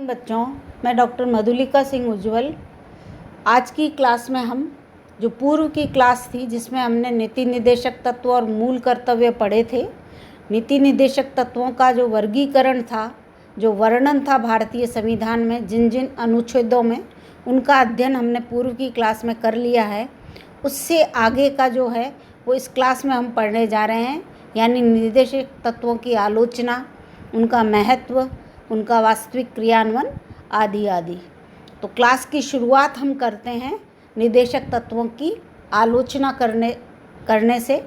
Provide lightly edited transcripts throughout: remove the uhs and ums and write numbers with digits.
बच्चों, मैं डॉक्टर मधुलिका सिंह उज्ज्वल। आज की क्लास में हम जो पूर्व की क्लास थी जिसमें हमने नीति निर्देशक तत्व और मूल कर्तव्य पढ़े थे, नीति निर्देशक तत्वों का जो वर्गीकरण था, जो वर्णन था भारतीय संविधान में जिन जिन अनुच्छेदों में, उनका अध्ययन हमने पूर्व की क्लास में कर लिया है। उससे आगे का जो है वो इस क्लास में हम पढ़ने जा रहे हैं, यानी निर्देशक तत्वों की आलोचना, उनका महत्व, उनका वास्तविक क्रियान्वयन आदि आदि। तो क्लास की शुरुआत हम करते हैं निर्देशक तत्वों की आलोचना करने से।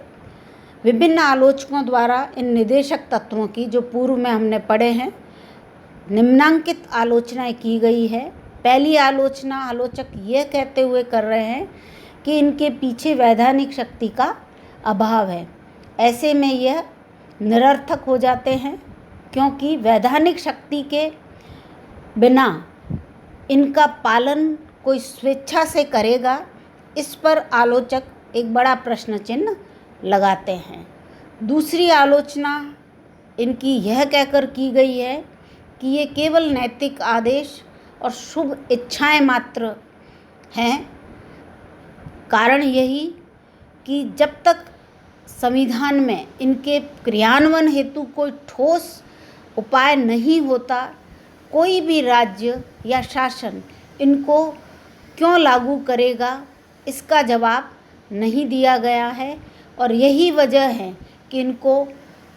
विभिन्न आलोचकों द्वारा इन निर्देशक तत्वों की, जो पूर्व में हमने पढ़े हैं, निम्नांकित आलोचनाएं की गई है। पहली आलोचना आलोचक यह कहते हुए कर रहे हैं कि इनके पीछे वैधानिक शक्ति का अभाव है। ऐसे में यह निरर्थक हो जाते हैं, क्योंकि वैधानिक शक्ति के बिना इनका पालन कोई स्वेच्छा से करेगा, इस पर आलोचक एक बड़ा प्रश्न चिन्ह लगाते हैं। दूसरी आलोचना इनकी यह कहकर की गई है कि ये केवल नैतिक आदेश और शुभ इच्छाएं मात्र हैं। कारण यही कि जब तक संविधान में इनके क्रियान्वयन हेतु कोई ठोस उपाय नहीं होता, कोई भी राज्य या शासन इनको क्यों लागू करेगा, इसका जवाब नहीं दिया गया है। और यही वजह है कि इनको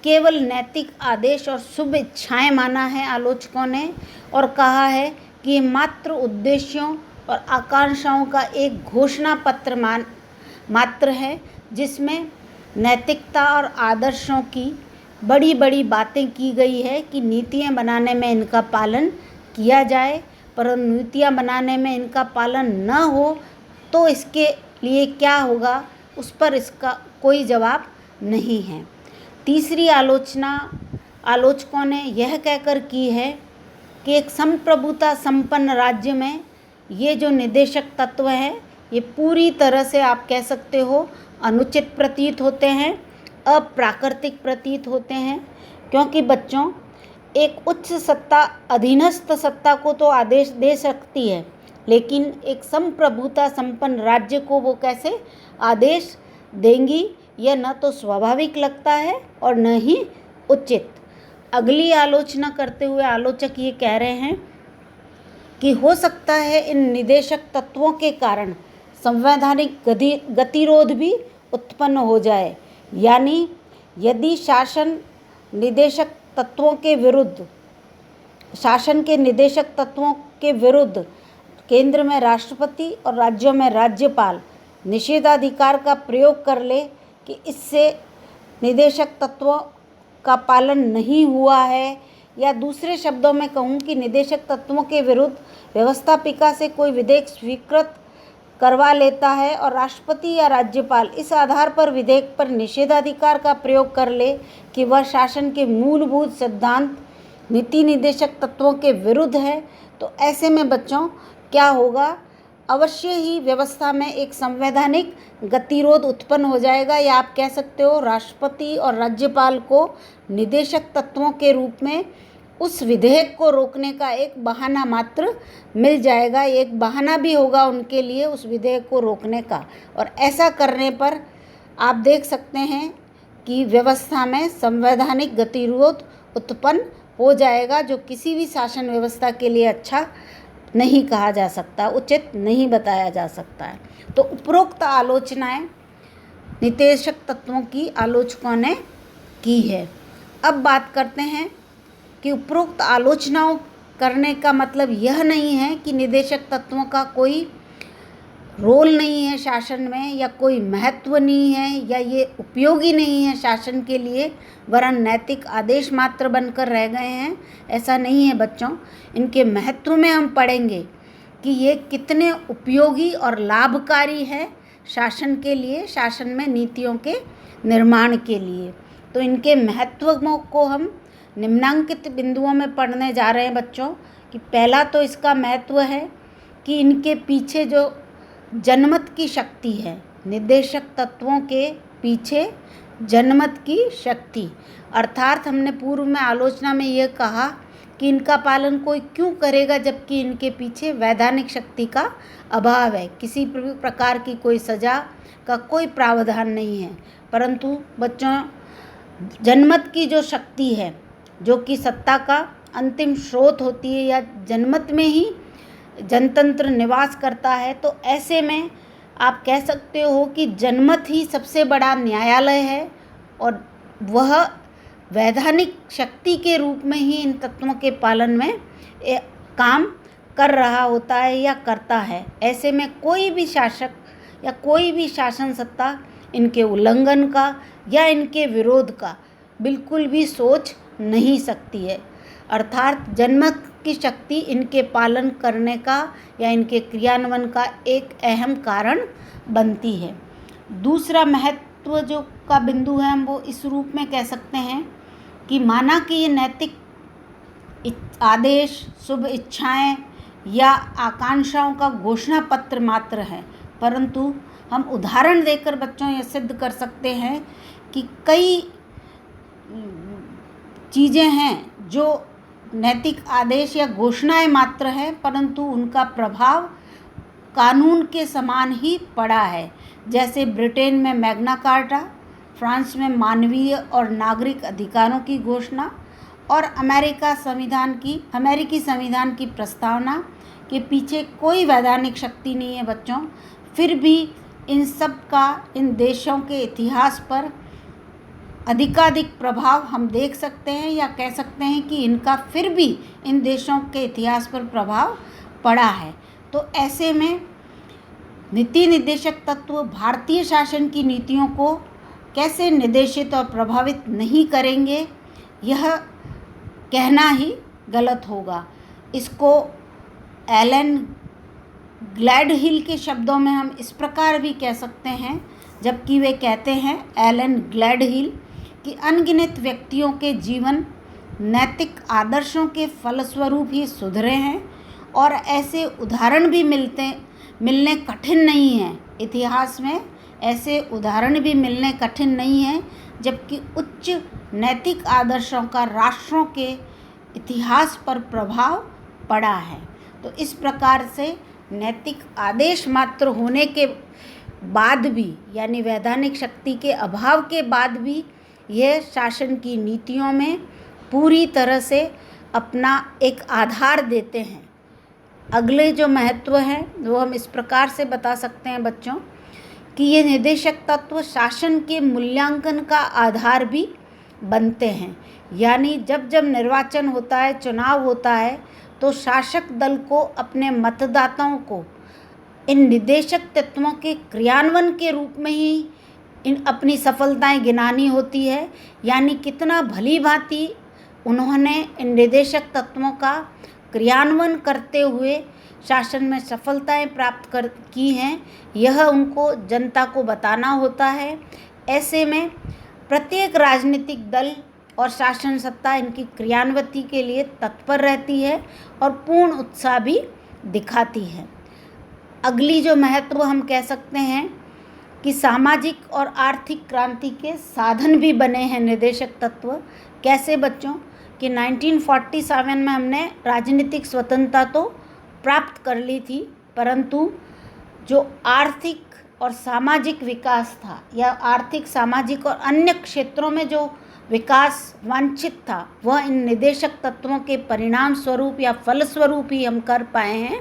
केवल नैतिक आदेश और शुभ इच्छाएं माना है आलोचकों ने, और कहा है कि ये मात्र उद्देश्यों और आकांक्षाओं का एक घोषणा पत्र मात्र है, जिसमें नैतिकता और आदर्शों की बड़ी बड़ी बातें की गई है कि नीतियाँ बनाने में इनका पालन किया जाए, परंतु नीतियाँ बनाने में इनका पालन न हो तो इसके लिए क्या होगा, उस पर इसका कोई जवाब नहीं है। तीसरी आलोचना आलोचकों ने यह कहकर की है कि एक संप्रभुता संपन्न राज्य में ये जो निर्देशक तत्व है, ये पूरी तरह से आप कह सकते हो अनुचित प्रतीत होते हैं, अप्राकृतिक प्रतीत होते हैं। क्योंकि बच्चों, एक उच्च सत्ता अधीनस्थ सत्ता को तो आदेश दे सकती है, लेकिन एक संप्रभुता संपन्न राज्य को वो कैसे आदेश देंगी, यह न तो स्वाभाविक लगता है और न ही उचित। अगली आलोचना करते हुए आलोचक ये कह रहे हैं कि हो सकता है इन निर्देशक तत्वों के कारण संवैधानिक गतिरोध भी उत्पन्न हो जाए। यानी यदि शासन के निर्देशक तत्वों के विरुद्ध केंद्र में राष्ट्रपति और राज्यों में राज्यपाल निषेधाधिकार का प्रयोग कर ले कि इससे निर्देशक तत्वों का पालन नहीं हुआ है, या दूसरे शब्दों में कहूँ कि निर्देशक तत्वों के विरुद्ध व्यवस्थापिका से कोई विधेयक स्वीकृत करवा लेता है और राष्ट्रपति या राज्यपाल इस आधार पर विधेयक पर निषेधाधिकार का प्रयोग कर ले कि वह शासन के मूलभूत सिद्धांत नीति निर्देशक तत्वों के विरुद्ध है, तो ऐसे में बच्चों क्या होगा, अवश्य ही व्यवस्था में एक संवैधानिक गतिरोध उत्पन्न हो जाएगा, या आप कह सकते हो राष्ट्रपति और राज्यपाल को निर्देशक तत्वों के रूप में उस विधेयक को रोकने का एक बहाना मात्र मिल जाएगा। एक बहाना भी होगा उनके लिए उस विधेयक को रोकने का, और ऐसा करने पर आप देख सकते हैं कि व्यवस्था में संवैधानिक गतिरोध उत्पन्न हो जाएगा, जो किसी भी शासन व्यवस्था के लिए अच्छा नहीं कहा जा सकता, उचित नहीं बताया जा सकता है। तो उपरोक्त आलोचनाएं निर्देशक तत्वों की आलोचकों ने की है। अब बात करते हैं कि उपरोक्त आलोचनाओं करने का मतलब यह नहीं है कि निर्देशक तत्वों का कोई रोल नहीं है शासन में, या कोई महत्व नहीं है, या ये उपयोगी नहीं है शासन के लिए, वरन नैतिक आदेश मात्र बनकर रह गए हैं। ऐसा नहीं है बच्चों। इनके महत्व में हम पढ़ेंगे कि ये कितने उपयोगी और लाभकारी है शासन के लिए, शासन में नीतियों के निर्माण के लिए। तो इनके महत्व को हम निम्नांकित बिंदुओं में पढ़ने जा रहे हैं बच्चों। कि पहला तो इसका महत्व है कि इनके पीछे जो जनमत की शक्ति है, निर्देशक तत्वों के पीछे जनमत की शक्ति, अर्थात हमने पूर्व में आलोचना में यह कहा कि इनका पालन कोई क्यों करेगा, जबकि इनके पीछे वैधानिक शक्ति का अभाव है। किसी प्रकार की कोई सज़ा का कोई प्रावधान नहीं है। परंतु बच्चों, जनमत की जो शक्ति है, जो कि सत्ता का अंतिम स्रोत होती है, या जनमत में ही जनतंत्र निवास करता है, तो ऐसे में आप कह सकते हो कि जनमत ही सबसे बड़ा न्यायालय है और वह वैधानिक शक्ति के रूप में ही इन तत्वों के पालन में काम कर रहा होता है या करता है। ऐसे में कोई भी शासक या कोई भी शासन सत्ता इनके उल्लंघन का या इनके विरोध का बिल्कुल भी सोच नहीं सकती है। अर्थात जनमत की शक्ति इनके पालन करने का या इनके क्रियान्वयन का एक अहम कारण बनती है। दूसरा महत्व जो का बिंदु है, हम वो इस रूप में कह सकते हैं कि माना कि ये नैतिक आदेश, शुभ इच्छाएं या आकांक्षाओं का घोषणा पत्र मात्र है, परंतु हम उदाहरण देकर बच्चों ये सिद्ध कर सकते हैं कि कई चीज़ें हैं जो नैतिक आदेश या घोषणाएं मात्र हैं, परंतु उनका प्रभाव कानून के समान ही पड़ा है। जैसे ब्रिटेन में मैग्ना कार्टा, फ्रांस में मानवीय और नागरिक अधिकारों की घोषणा और अमेरिकी संविधान की प्रस्तावना के पीछे कोई वैधानिक शक्ति नहीं है बच्चों। फिर भी इन सब का इन देशों के इतिहास पर अधिकाधिक प्रभाव हम देख सकते हैं, या कह सकते हैं कि इनका फिर भी इन देशों के इतिहास पर प्रभाव पड़ा है। तो ऐसे में नीति निर्देशक तत्व भारतीय शासन की नीतियों को कैसे निर्देशित और प्रभावित नहीं करेंगे, यह कहना ही गलत होगा। इसको एलन ग्लैडहिल के शब्दों में हम इस प्रकार भी कह सकते हैं, जबकि वे कहते हैं, एलन ग्लैडहिल, कि अनगिनत व्यक्तियों के जीवन नैतिक आदर्शों के फलस्वरूप ही सुधरे हैं और ऐसे उदाहरण भी मिलने कठिन नहीं हैं। इतिहास में ऐसे उदाहरण भी मिलने कठिन नहीं हैं, जबकि उच्च नैतिक आदर्शों का राष्ट्रों के इतिहास पर प्रभाव पड़ा है। तो इस प्रकार से नैतिक आदेश मात्र होने के बाद भी, यानी वैधानिक शक्ति के अभाव के बाद भी, यह शासन की नीतियों में पूरी तरह से अपना एक आधार देते हैं। अगले जो महत्व है वो हम इस प्रकार से बता सकते हैं बच्चों कि ये निर्देशक तत्व शासन के मूल्यांकन का आधार भी बनते हैं। यानी जब जब निर्वाचन होता है, चुनाव होता है, तो शासक दल को अपने मतदाताओं को इन निर्देशक तत्वों के क्रियान्वयन के रूप में ही अपनी सफलताएं गिनानी होती है। यानी कितना भली भांति उन्होंने इन निर्देशक तत्वों का क्रियान्वयन करते हुए शासन में सफलताएं प्राप्त की हैं, यह उनको जनता को बताना होता है। ऐसे में प्रत्येक राजनीतिक दल और शासन सत्ता इनकी क्रियान्वयन के लिए तत्पर रहती है और पूर्ण उत्साह भी दिखाती है। अगली जो महत्व हम कह सकते हैं कि सामाजिक और आर्थिक क्रांति के साधन भी बने हैं निर्देशक तत्व। कैसे बच्चों कि 1947 में हमने राजनीतिक स्वतंत्रता तो प्राप्त कर ली थी, परंतु जो आर्थिक और सामाजिक विकास था, या आर्थिक, सामाजिक और अन्य क्षेत्रों में जो विकास वांछित था, वह इन निर्देशक तत्वों के परिणाम स्वरूप या फलस्वरूप ही हम कर पाए हैं।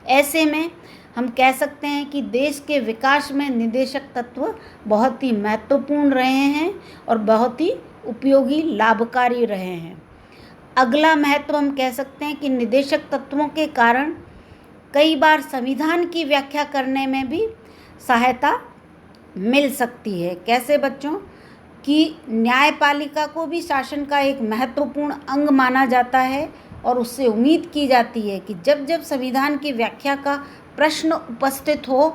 ऐसे में हम कह सकते हैं कि देश के विकास में निर्देशक तत्व बहुत ही महत्वपूर्ण रहे हैं और बहुत ही उपयोगी, लाभकारी रहे हैं। अगला महत्व हम कह सकते हैं कि निर्देशक तत्वों के कारण कई बार संविधान की व्याख्या करने में भी सहायता मिल सकती है। कैसे बच्चों कि न्यायपालिका को भी शासन का एक महत्वपूर्ण अंग माना जाता है और उससे उम्मीद की जाती है कि जब जब संविधान की व्याख्या का प्रश्न उपस्थित हो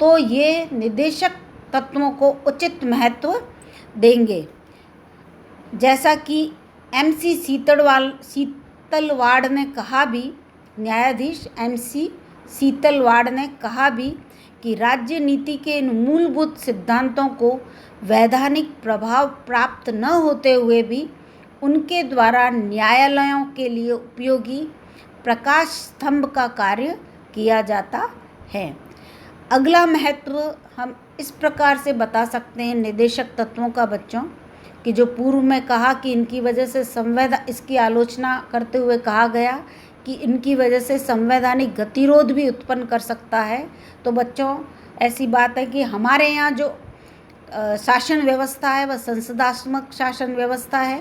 तो ये निर्देशक तत्वों को उचित महत्व देंगे। जैसा कि MC सीतलवाड़ ने कहा भी, न्यायाधीश MC सीतलवाड़ ने कहा भी कि राज्य नीति के इन मूलभूत सिद्धांतों को वैधानिक प्रभाव प्राप्त न होते हुए भी उनके द्वारा न्यायालयों के लिए उपयोगी प्रकाश स्तंभ का कार्य किया जाता है। अगला महत्व हम इस प्रकार से बता सकते हैं निदेशक तत्वों का बच्चों, कि जो पूर्व में कहा कि इनकी वजह से इसकी आलोचना करते हुए कहा गया कि इनकी वजह से संवैधानिक गतिरोध भी उत्पन्न कर सकता है। तो बच्चों ऐसी बात है कि हमारे यहाँ जो शासन व्यवस्था है वह संसदात्मक शासन व्यवस्था है।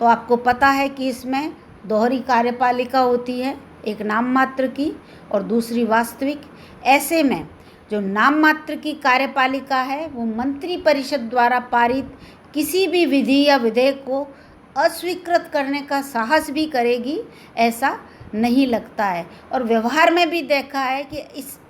तो आपको पता है कि इसमें दोहरी कार्यपालिका होती है, एक नाम मात्र की और दूसरी वास्तविक। ऐसे में जो नाम मात्र की कार्यपालिका है वो मंत्री परिषद द्वारा पारित किसी भी विधि या विधेयक को अस्वीकृत करने का साहस भी करेगी, ऐसा नहीं लगता है। और व्यवहार में भी देखा है कि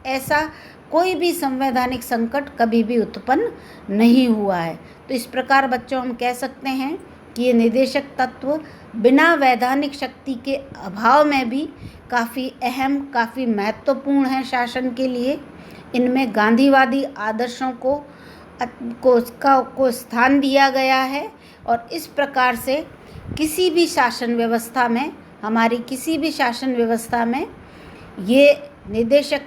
ऐसा कोई भी संवैधानिक संकट कभी भी उत्पन्न नहीं हुआ है। तो इस प्रकार बच्चों हम कह सकते हैं कि ये निदेशक तत्व बिना वैधानिक शक्ति के अभाव में भी काफ़ी अहम, काफ़ी महत्वपूर्ण है शासन के लिए। इनमें गांधीवादी आदर्शों को स्थान दिया गया है और इस प्रकार से किसी भी शासन व्यवस्था में, हमारी किसी भी शासन व्यवस्था में ये निदेशक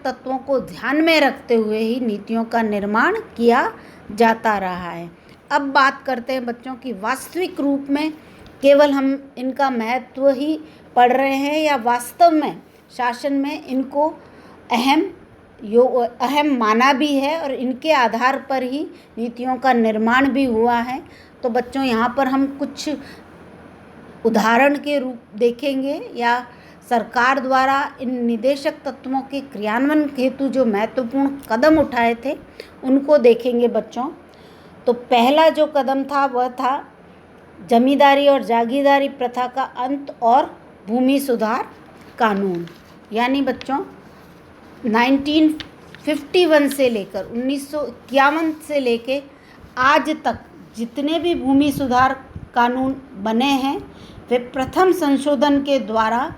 तत्वों को ध्यान में रखते हुए ही नीतियों का निर्माण किया जाता रहा है। अब बात करते हैं बच्चों की वास्तविक रूप में केवल हम इनका महत्व ही पढ़ रहे हैं या वास्तव में शासन में इनको अहम माना भी है और इनके आधार पर ही नीतियों का निर्माण भी हुआ है। तो बच्चों यहाँ पर हम कुछ उदाहरण के रूप देखेंगे या सरकार द्वारा इन निदेशक तत्वों के क्रियान्वयन हेतु जो महत्वपूर्ण कदम उठाए थे उनको देखेंगे बच्चों। तो पहला जो कदम था वह था जमींदारी और जागीरदारी प्रथा का अंत और भूमि सुधार कानून। यानी बच्चों 1951 से लेकर 1951 से लेके आज तक जितने भी भूमि सुधार कानून बने हैं वे प्रथम संशोधन के द्वारा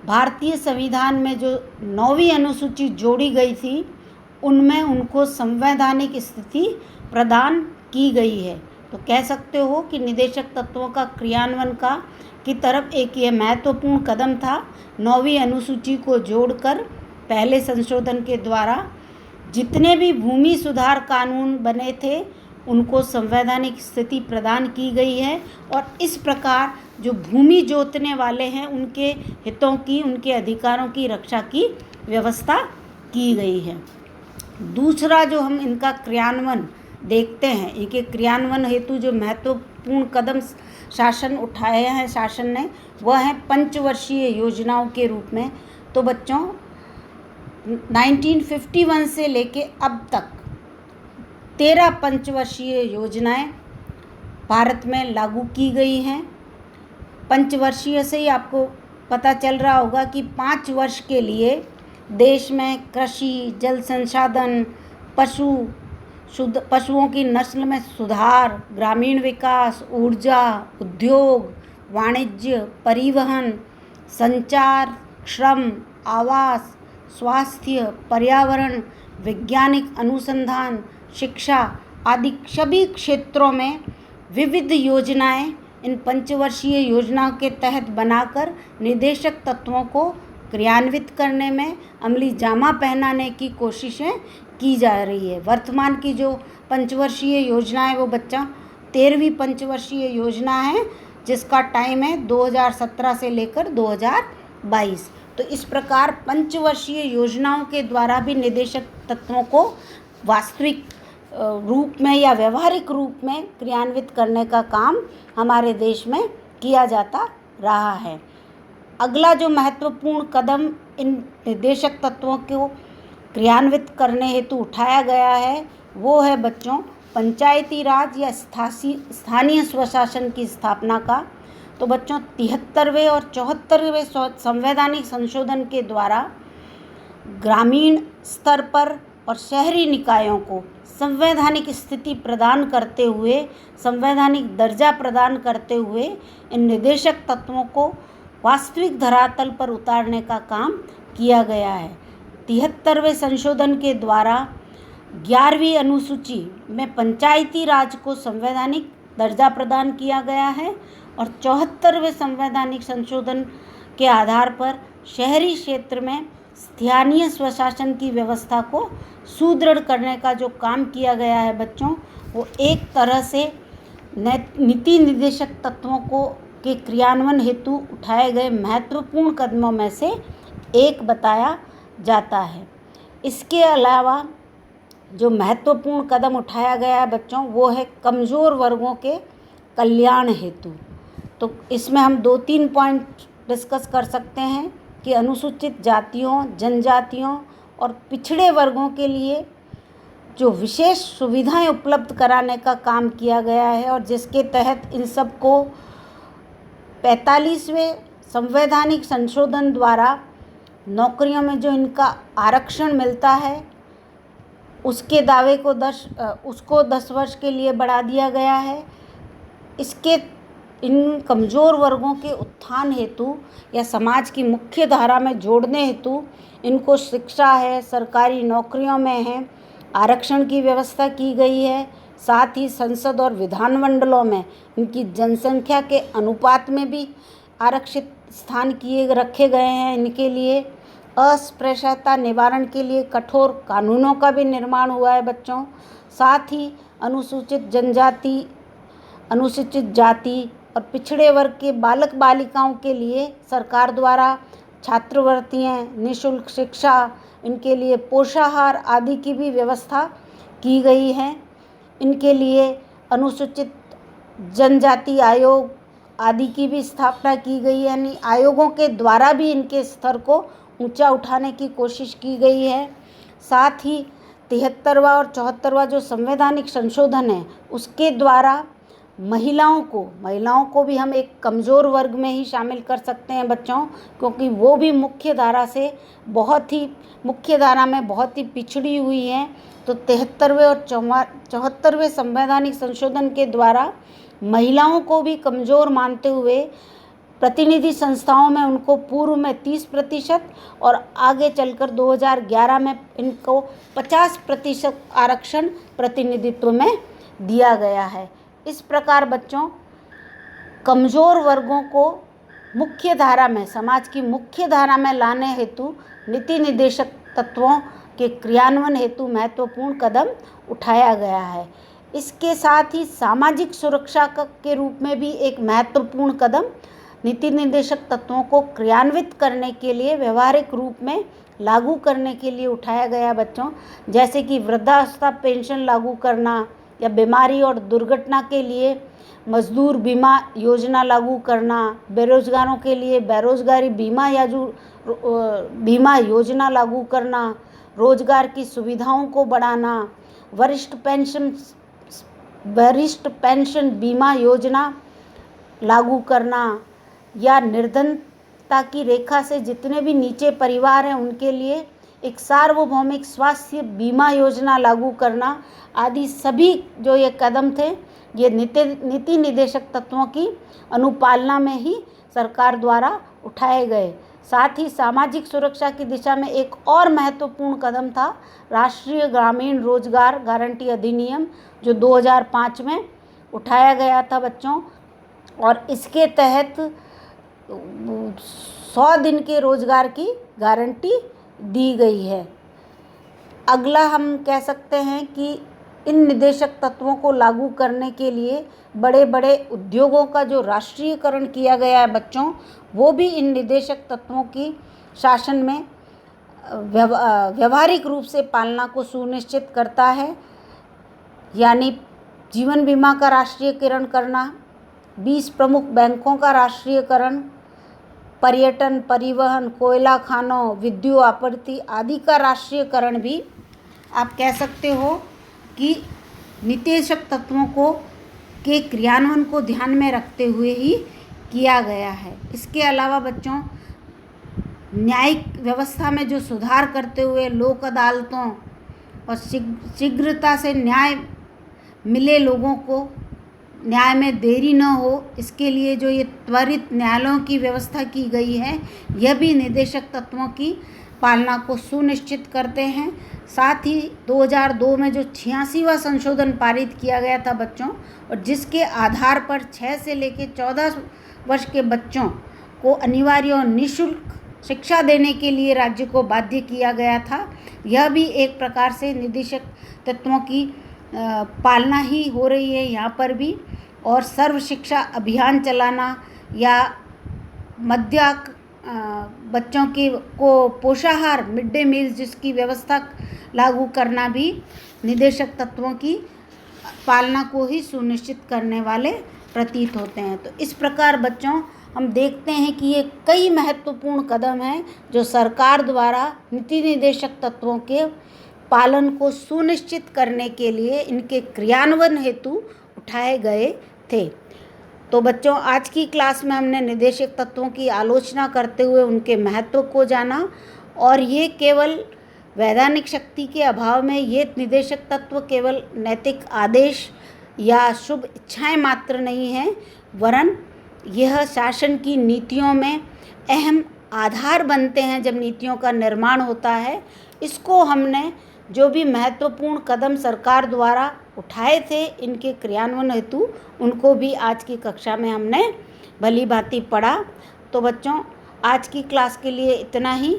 भारतीय संविधान में जो 9वीं अनुसूची जोड़ी गई थी उनमें उनको संवैधानिक स्थिति प्रदान की गई है। तो कह सकते हो कि निदेशक तत्वों का क्रियान्वयन की तरफ एक यह महत्वपूर्ण कदम था। 9वीं अनुसूची को जोड़कर पहले संशोधन के द्वारा जितने भी भूमि सुधार कानून बने थे उनको संवैधानिक स्थिति प्रदान की गई है और इस प्रकार जो भूमि जोतने वाले हैं उनके हितों की, उनके अधिकारों की रक्षा की व्यवस्था की गई है। दूसरा जो हम इनका क्रियान्वयन देखते हैं, इनके क्रियान्वयन हेतु जो महत्वपूर्ण कदम शासन उठाए हैं शासन ने, वह है पंचवर्षीय योजनाओं के रूप में। तो बच्चों 1951 से लेके अब तक 13 पंचवर्षीय योजनाएं भारत में लागू की गई हैं। पंचवर्षीय से ही आपको पता चल रहा होगा कि 5 वर्ष के लिए देश में कृषि, जल संसाधन, पशुओं की नस्ल में सुधार, ग्रामीण विकास, ऊर्जा, उद्योग, वाणिज्य, परिवहन, संचार, श्रम, आवास, स्वास्थ्य, पर्यावरण, वैज्ञानिक अनुसंधान, शिक्षा आदि सभी क्षेत्रों में विविध योजनाएं इन पंचवर्षीय योजनाओं के तहत बनाकर निदेशक तत्वों को क्रियान्वित करने में अमली जामा पहनाने की कोशिशें की जा रही है। वर्तमान की जो पंचवर्षीय योजना है वो बच्चा 13वीं पंचवर्षीय योजना है जिसका टाइम है 2017 से लेकर 2022। तो इस प्रकार पंचवर्षीय योजनाओं के द्वारा भी निदेशक तत्वों को वास्तविक रूप में या व्यवहारिक रूप में क्रियान्वित करने का काम हमारे देश में किया जाता रहा है। अगला जो महत्वपूर्ण कदम इन निदेशक तत्वों को क्रियान्वित करने हेतु उठाया गया है वो है बच्चों पंचायती राज या स्थानीय स्वशासन की स्थापना का। तो बच्चों 73वें और 74वें संवैधानिक संशोधन के द्वारा ग्रामीण स्तर पर और शहरी निकायों को संवैधानिक स्थिति प्रदान करते हुए, संवैधानिक दर्जा प्रदान करते हुए इन निदेशक तत्वों को वास्तविक धरातल पर उतारने का काम किया गया है। 73वें संशोधन के द्वारा 11वीं अनुसूची में पंचायती राज को संवैधानिक दर्जा प्रदान किया गया है और 74वें संवैधानिक संशोधन के आधार पर शहरी क्षेत्र में स्थानीय स्वशासन की व्यवस्था को सुदृढ़ करने का जो काम किया गया है बच्चों, वो एक तरह से नीति निर्देशक तत्वों को के क्रियान्वयन हेतु उठाए गए महत्वपूर्ण कदमों में से एक बताया जाता है। इसके अलावा जो महत्वपूर्ण कदम उठाया गया है बच्चों, वो है कमज़ोर वर्गों के कल्याण हेतु। तो इसमें हम 2-3 पॉइंट डिस्कस कर सकते हैं कि अनुसूचित जातियों, जनजातियों और पिछड़े वर्गों के लिए जो विशेष सुविधाएं उपलब्ध कराने का काम किया गया है और जिसके तहत इन सब को 45वें संवैधानिक संशोधन द्वारा नौकरियों में जो इनका आरक्षण मिलता है उसके दावे को 10 वर्ष के लिए बढ़ा दिया गया है। इसके इन कमज़ोर वर्गों के उत्थान हेतु या समाज की मुख्य धारा में जोड़ने हेतु इनको शिक्षा है, सरकारी नौकरियों में है, आरक्षण की व्यवस्था की गई है। साथ ही संसद और विधानमंडलों में इनकी जनसंख्या के अनुपात में भी आरक्षित स्थान रखे गए हैं। इनके लिए अस्पृश्यता निवारण के लिए कठोर कानूनों का भी निर्माण हुआ है बच्चों। साथ ही अनुसूचित जनजाति, अनुसूचित जाति और पिछड़े वर्ग के बालक बालिकाओं के लिए सरकार द्वारा छात्रवृत्तियाँ, निःशुल्क शिक्षा, इनके लिए पोषाहार आदि की भी व्यवस्था की गई है। इनके लिए अनुसूचित जनजाति आयोग आदि की भी स्थापना की गई है, यानी आयोगों के द्वारा भी इनके स्तर को ऊंचा उठाने की कोशिश की गई है। साथ ही 73वां और 74वां जो संवैधानिक संशोधन है उसके द्वारा महिलाओं को भी हम एक कमज़ोर वर्ग में ही शामिल कर सकते हैं बच्चों, क्योंकि वो भी मुख्य धारा में बहुत ही पिछड़ी हुई हैं। तो 73वें और 74वें संवैधानिक संशोधन के द्वारा महिलाओं को भी कमज़ोर मानते हुए प्रतिनिधि संस्थाओं में उनको पूर्व में 30% और आगे चलकर 2011 में इनको 50% आरक्षण प्रतिनिधित्व में दिया गया है। इस प्रकार बच्चों कमज़ोर वर्गों को मुख्य धारा में, समाज की मुख्य धारा में लाने हेतु नीति निर्देशक तत्वों के क्रियान्वयन हेतु महत्वपूर्ण कदम उठाया गया है। इसके साथ ही सामाजिक सुरक्षा के रूप में भी एक महत्वपूर्ण कदम नीति निर्देशक तत्वों को क्रियान्वित करने के लिए, व्यवहारिक रूप में लागू करने के लिए उठाया गया बच्चों, जैसे कि वृद्धावस्था पेंशन लागू करना या बीमारी और दुर्घटना के लिए मजदूर बीमा योजना लागू करना, बेरोजगारों के लिए बेरोजगारी बीमा योजना लागू करना, रोजगार की सुविधाओं को बढ़ाना, वरिष्ठ पेंशन बीमा योजना लागू करना या निर्धनता की रेखा से जितने भी नीचे परिवार हैं उनके लिए एक सार्वभौमिक स्वास्थ्य बीमा योजना लागू करना आदि सभी जो ये कदम थे, ये नीति निर्देशक तत्वों की अनुपालना में ही सरकार द्वारा उठाए गए। साथ ही सामाजिक सुरक्षा की दिशा में एक और महत्वपूर्ण कदम था राष्ट्रीय ग्रामीण रोजगार गारंटी अधिनियम, जो 2005 में उठाया गया था बच्चों, और इसके तहत 100 दिन के रोजगार की गारंटी दी गई है। अगला हम कह सकते हैं कि इन निदेशक तत्वों को लागू करने के लिए बड़े बड़े उद्योगों का जो राष्ट्रीयकरण किया गया है बच्चों, वो भी इन निदेशक तत्वों की शासन में व्यवहारिक रूप से पालना को सुनिश्चित करता है। यानी जीवन बीमा का राष्ट्रीयकरण करना, 20 प्रमुख बैंकों का राष्ट्रीयकरण, पर्यटन, परिवहन, कोयला खानों, विद्युत आपूर्ति आदि का राष्ट्रीयकरण भी आप कह सकते हो कि निदेशक तत्वों के क्रियान्वयन को ध्यान में रखते हुए ही किया गया है। इसके अलावा बच्चों न्यायिक व्यवस्था में जो सुधार करते हुए लोक अदालतों और शीघ्रता से न्याय मिले, लोगों को न्याय में देरी न हो, इसके लिए जो ये त्वरित न्यायालयों की व्यवस्था की गई है, यह भी निदेशक तत्वों की पालना को सुनिश्चित करते हैं। साथ ही 2002 में जो 86वां संशोधन पारित किया गया था बच्चों, और जिसके आधार पर 6 से लेकर 14 वर्ष के बच्चों को अनिवार्य और निःशुल्क शिक्षा देने के लिए राज्य को बाध्य किया गया था, यह भी एक प्रकार से निदेशक तत्वों की पालना ही हो रही है यहाँ पर भी। और सर्व शिक्षा अभियान चलाना या बच्चों को पोषाहार मिड डे मील्स जिसकी व्यवस्था लागू करना भी निदेशक तत्वों की पालना को ही सुनिश्चित करने वाले प्रतीत होते हैं। तो इस प्रकार बच्चों हम देखते हैं कि ये कई महत्वपूर्ण कदम हैं जो सरकार द्वारा नीति निदेशक तत्वों के पालन को सुनिश्चित करने के लिए इनके क्रियान्वयन हेतु उठाए गए थे। तो बच्चों आज की क्लास में हमने निदेशक तत्वों की आलोचना करते हुए उनके महत्व को जाना, और ये केवल वैधानिक शक्ति के अभाव में ये निदेशक तत्व केवल नैतिक आदेश या शुभ इच्छाएं मात्र नहीं हैं, वरन यह शासन की नीतियों में अहम आधार बनते हैं। जब नीतियों का निर्माण होता है, इसको हमने जो भी महत्वपूर्ण कदम सरकार द्वारा उठाए थे इनके क्रियान्वयन हेतु, उनको भी आज की कक्षा में हमने भली भांति पढ़ा। तो बच्चों आज की क्लास के लिए इतना ही।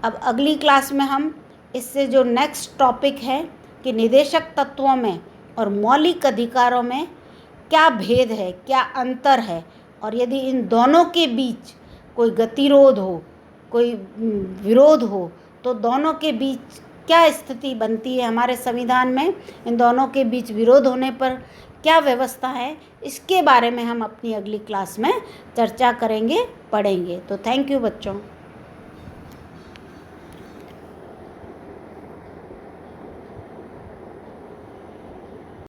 अब अगली क्लास में हम इससे जो नेक्स्ट टॉपिक है कि निदेशक तत्वों में और मौलिक अधिकारों में क्या भेद है, क्या अंतर है, और यदि इन दोनों के बीच कोई गतिरोध हो, कोई विरोध हो, तो दोनों के बीच क्या स्थिति बनती है हमारे संविधान में, इन दोनों के बीच विरोध होने पर क्या व्यवस्था है, इसके बारे में हम अपनी अगली क्लास में चर्चा करेंगे, पढ़ेंगे। तो थैंक यू बच्चों।